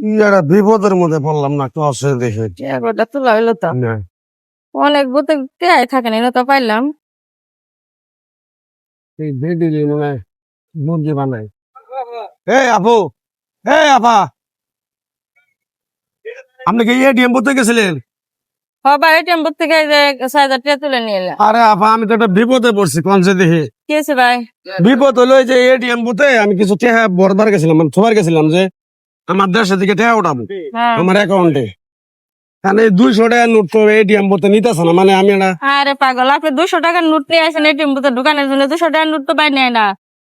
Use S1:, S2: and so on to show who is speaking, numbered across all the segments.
S1: ইয়ারা বিপদের মধ্যে পড়লাম না, একটু অসুবিধা দেখে
S2: এবারটা তোলা হইলো তো
S1: না।
S2: অনেক বুতে টেয়াই থাকে না তো পাইলাম।
S1: এই বেডি মানে মুরগি বানাই। এই আপু, এই আপা, আপনি কি এটিএম বুথে গেছিলেন?
S2: হবা এটিএম বুথ থেকে এই যে ৬,০০০ টাকা তুলে নিয়ে এলাম।
S1: আরে আপা, আমি তো একটা বিপদে পড়ছি কনসে দেখে।
S2: কি হয়েছে ভাই?
S1: বিপদ হলো এই যে এটিএম বুথে আমি কিছু টাকা ভরবার গেছিলাম, মানে থবার গেছিলাম যে আমার দেশের দিকে টাকা উঠাবো
S2: হ্যাঁ।
S1: আমার অ্যাকাউন্টে। কারণ এই 200 টাকা নোট তো এটিএম বুথে নিতেছে না, মানে আমি একটা
S2: আরে পাগল, আপনি 200 টাকার নোট নিয়ে আসেন এটিএম বুথে ঢুকানোর জন্য? 200 টাকার নোট তো বাই নেয় না।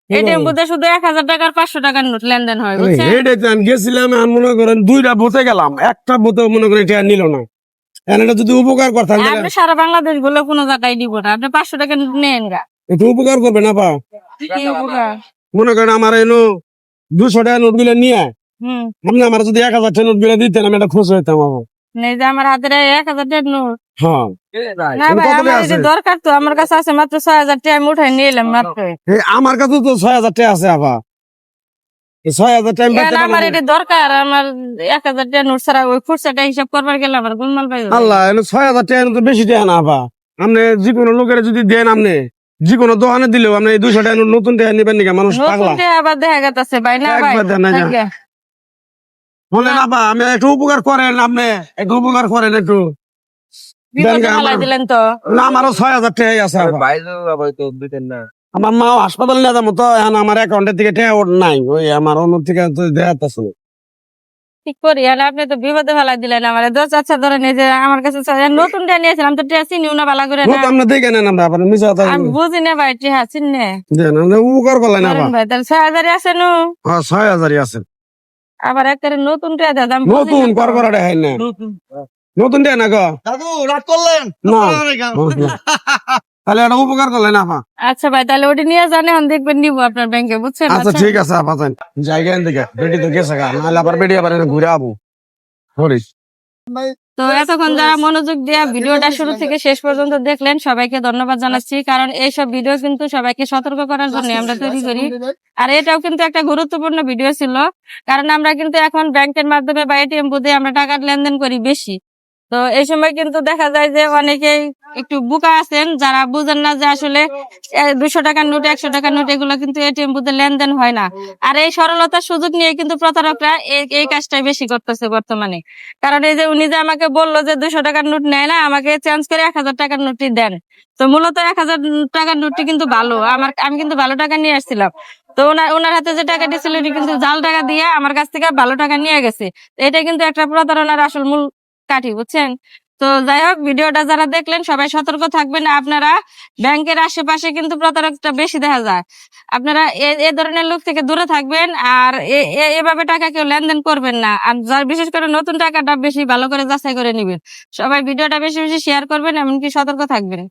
S2: এটিএম বুথে শুধু ১,০০০ টাকার 500 টাকার নোট লেনদেন হয়, বুঝছেন?
S1: এইটাই তো আমি গেছিলাম, আমি মনে করেন 2টা বুথে গেলাম, একটা বুথে মনে করেন টাকা নিল না। এখন এটা যদি উপকার করতাম তাহলে
S2: আপনি সারা বাংলাদেশ গুলো কোনো জায়গায় দিব না, আপনি 500 টাকার নোট নেন গা।
S1: একটু উপকার করবে না পা?
S2: কি উপকার?
S1: মনে করেন আমার এনো 200 টাকা নোট গুলো নিয়ে
S2: হুম।
S1: আপনি আমার যদি 1,000 টাকা নোট গুলো দিতেন আমি এটা খুশি হইতাম।
S2: নেই যে আমার হাতের ১,০০০ টাকার নোট।
S1: হ্যাঁ,
S2: না
S1: এটা
S2: ভাই,
S1: কত
S2: আমার
S1: আছে?
S2: এটা দরকার তো, আমার কাছে আছে মাত্র ৬,০০০ টাকা, আমি উঠাই নিয়ে এলাম মাত্র।
S1: আমার কাছে তো 6,000 টাকা আছে আপা। 6,000 টাকা আমি
S2: এখন
S1: পাইতে
S2: আমার
S1: পারবো না।
S2: এটা দরকার, আমার ১,০০০ টাকা নোট ছাড়া ওই খুচরাটা হিসাব করবার গেলে আমার গোলমাল পাই যাবে।
S1: আল্লাহ, 6,000 টাকা তো বেশি টাকা না আপা। আপনি যে কোনো লোকের যদি দেন, আপনি যে কোনো দোকানে দিলেও আপনি এই 200 টাকা নোট নতুন টাকা নিবেন নাকি? মানুষ
S2: নতুন
S1: পাগলা।
S2: টাকা আবার দেখা গেছে ভাই। না ভাই,
S1: একবার দেন না যা।
S2: থাকবে।
S1: বলেন আপা, আমি একটু উপকার করেন, আপনি একটু উপকার করেন একটু।
S2: বিপদে
S1: দেন
S2: ফেলাই
S1: আমার-
S2: দিলেন তো।
S1: না, আমারও 6,000 টাকাই আছে আপা। আমার মা হাসপাতাল নিয়ে যাবো তো, এখন আমার অ্যাকাউন্টের থেকে টাকা নাই, ওই আমার অন্য থেকে দেখাতেছে।
S2: ঠিক করি, আর আপনি তো বিপদে ফেলাই দিলেন আমার। আচ্ছা ধরেন এই যে আমার কাছে নতুন টাকা নিয়েছিলাম তো, টাকা চিনিও না ভালো করে না।
S1: আমরা দেখে নেন, আমরা আপনার মিশা কথা
S2: আমি বুঝি না ভাই, টাকা চিনে
S1: দেন, আমরা উপকার করলেন আপা।
S2: ভাই। তাহলে ৬,০০০ আছে নু,
S1: 6,000 আছে।
S2: আবার একটা নতুন টাকা দাদা
S1: নতুন করকরাটা হয় না, নতুন টাকা না গো
S3: দাদু রাগ করলেন?
S1: না। তাহলে একটা উপকার করলেন আপা।
S2: আচ্ছা ভাই, তাহলে ওটি নিয়ে জানে দেখবেন নিবো আপনার ব্যাংকে, বুঝছেন?
S1: আচ্ছা ঠিক আছে আপা, যান জায়গা থেকে বেটি তো গেছে গা, নাহলে আবার বেটি আবার ঘুরে আবো হরিস।
S2: তো এতক্ষণ যারা মনোযোগ দিয়ে ভিডিওটা শুরু থেকে শেষ পর্যন্ত দেখলেন, সবাইকে ধন্যবাদ জানাচ্ছি। কারণ এইসব ভিডিও কিন্তু সবাইকে সতর্ক করার জন্য আমরা তৈরি করি। আর এটাও কিন্তু একটা গুরুত্বপূর্ণ ভিডিও ছিল, কারণ আমরা কিন্তু এখন ব্যাংকের মাধ্যমে বা এটিএম বুথে আমরা টাকার লেনদেন করি বেশি। তো এই সময় কিন্তু দেখা যায় যে অনেকেই একটু বোকা আছেন, যারা বুঝেন না যে আসলে 200 টাকার নোট 100 টাকার নোট এগুলো কিন্তু এটিএম বুথে লেনদেন হয় না। আর এই সরলতার সুযোগ নিয়ে কিন্তু প্রতারকরা এই কাজটাই বেশি করতেছে বর্তমানে। কারণ এই যে উনি যে আমাকে বললো যে 200 টাকার নোট নেয় না, আমাকে চেঞ্জ করে 1,০০০ টাকার নোটটি দেন। তো মূলত 1,০০০ টাকার নোটটি কিন্তু ভালো, আমি কিন্তু ভালো টাকা নিয়ে আসছিলাম। তো ওনার হাতে যে টাকা দিয়েছিল উনি কিন্তু জাল টাকা দিয়ে আমার কাছ থেকে ভালো টাকা নিয়ে গেছে। এটা কিন্তু একটা প্রতারণার আসল মূল কাঠি, বুঝছেন? তো যাই হোক, ভিডিওটা যারা দেখলেন সবাই সতর্ক থাকবেন। আপনারা ব্যাংকের আশেপাশে কিন্তু প্রতারকটা বেশি দেখা যায়, আপনারা এ ধরনের লোক থেকে দূরে থাকবেন। আর এভাবে টাকা কেউ লেনদেন করবেন না। আর যার বিশেষ করে নতুন টাকাটা বেশি ভালো করে যাচাই করে নিবেন। সবাই ভিডিওটা বেশি বেশি শেয়ার করবেন, এমনকি সতর্ক থাকবেন।